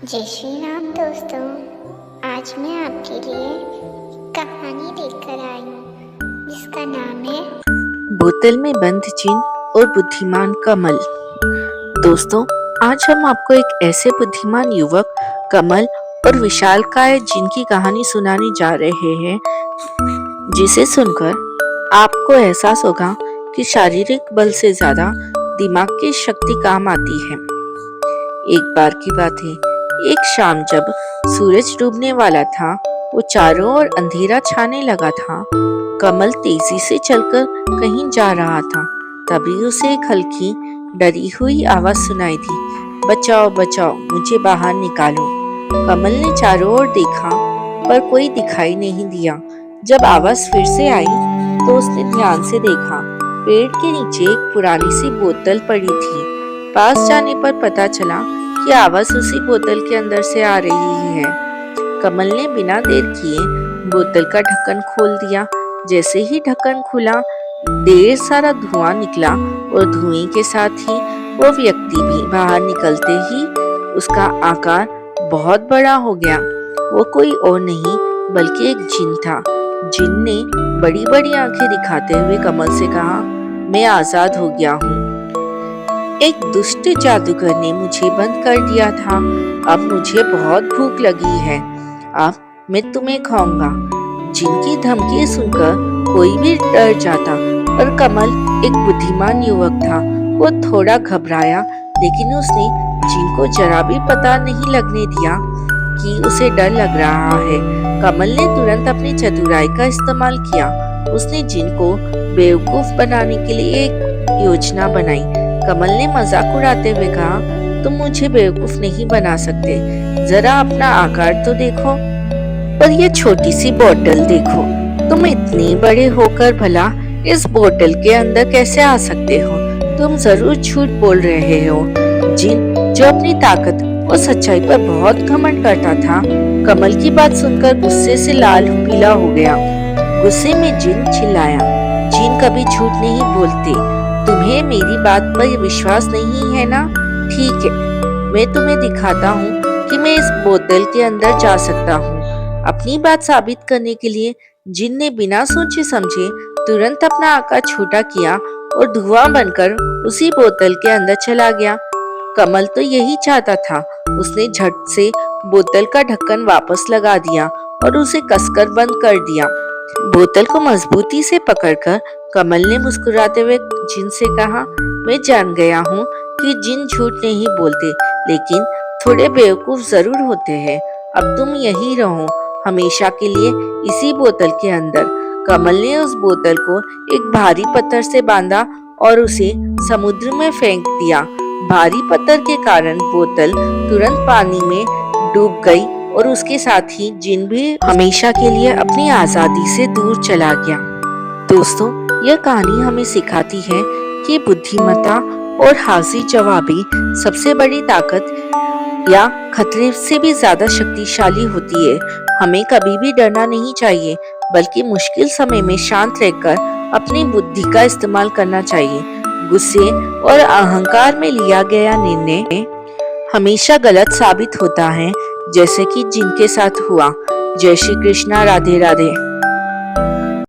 जय श्री राम दोस्तों। आज मैं आपके लिए कहानी लेकर आई हूँ जिसका नाम है बोतल में बंद जिन और बुद्धिमान कमल। दोस्तों, आज हम आपको एक ऐसे बुद्धिमान युवक कमल और विशालकाय जिन की कहानी सुनाने जा रहे हैं जिसे सुनकर आपको एहसास होगा कि शारीरिक बल से ज्यादा दिमाग की शक्ति काम आती है। एक बार की बात है, एक शाम जब सूरज डूबने वाला था, वो चारों ओर अंधेरा छाने लगा था। कमल तेजी से चलकर कहीं जा रहा था। तभी उसे एक हल्की डरी हुई आवाज सुनाई दी, बचाओ बचाओ, मुझे बाहर निकालो। कमल ने चारों ओर देखा पर कोई दिखाई नहीं दिया। जब आवाज फिर से आई तो उसने ध्यान से देखा। पेड़ के नीचे एक पुरानी सी बोतल पड़ी थी। पास जाने पर पता चला कि आवाज उसी बोतल के अंदर से आ रही है। कमल ने बिना देर किए बोतल का ढक्कन खोल दिया। जैसे ही ढक्कन खुला, ढेर सारा धुआं निकला और धुएं के साथ ही वो व्यक्ति भी बाहर निकलते ही उसका आकार बहुत बड़ा हो गया। वो कोई और नहीं बल्कि एक जिन था। जिन ने बड़ी बड़ी आंखें दिखाते हुए कमल से कहा, मैं आजाद हो गया हूँ। एक दुष्ट जादूगर ने मुझे बंद कर दिया था। अब मुझे बहुत भूख लगी है। अब मैं तुम्हें खाऊंगा। जिनकी धमकी सुनकर कोई भी डर जाता, पर कमल एक बुद्धिमान युवक था। वो थोड़ा घबराया, लेकिन उसने जिन को जरा भी पता नहीं लगने दिया कि उसे डर लग रहा है। कमल ने तुरंत अपनी चतुराई का इस्तेमाल किया। उसने जिन को बेवकूफ बनाने के लिए एक योजना बनाई। कमल ने मजाक उड़ाते हुए कहा, तुम मुझे बेवकूफ नहीं बना सकते। जरा अपना आकार तो देखो, पर ये छोटी सी बोतल देखो। तुम इतने बड़े होकर भला इस बोतल के अंदर कैसे आ सकते हो? तुम जरूर झूठ बोल रहे हो। जिन, जो अपनी ताकत और सच्चाई पर बहुत घमंड करता था, कमल की बात सुनकर गुस्से से लाल पीला हो गया। गुस्से में जिन चिल्लाया, जिन कभी झूठ नहीं बोलते। तुम्हें मेरी बात पर विश्वास नहीं है ना? ठीक है, मैं तुम्हें दिखाता हूँ कि मैं इस बोतल के अंदर जा सकता हूँ। अपनी बात साबित करने के लिए जिन ने बिना सोचे समझे तुरंत अपना आकार छोटा किया और धुआं बनकर उसी बोतल के अंदर चला गया। कमल तो यही चाहता था। उसने झट से बोतल का ढक्कन वापस लगा दिया और उसे कसकर बंद कर दिया। बोतल को मजबूती से पकड़कर कमल ने मुस्कुराते हुए जिन से कहा, मैं जान गया हूँ कि जिन झूठ नहीं बोलते, लेकिन थोड़े बेवकूफ जरूर होते हैं। अब तुम यहीं रहो, हमेशा के लिए इसी बोतल के अंदर। कमल ने उस बोतल को एक भारी पत्थर से बांधा और उसे समुद्र में फेंक दिया। भारी पत्थर के कारण बोतल तुरंत पानी में डूब गई और उसके साथ ही जिन भी हमेशा के लिए अपनी आजादी से दूर चला गया। दोस्तों, यह कहानी हमें सिखाती है कि बुद्धिमत्ता और हाजिर जवाबी सबसे बड़ी ताकत या खतरे से भी ज्यादा शक्तिशाली होती है। हमें कभी भी डरना नहीं चाहिए, बल्कि मुश्किल समय में शांत रहकर अपनी बुद्धि का इस्तेमाल करना चाहिए। गुस्से और अहंकार में लिया गया निर्णय हमेशा गलत साबित होता है, जैसे कि जिनके साथ हुआ। जय श्री कृष्णा, राधे राधे।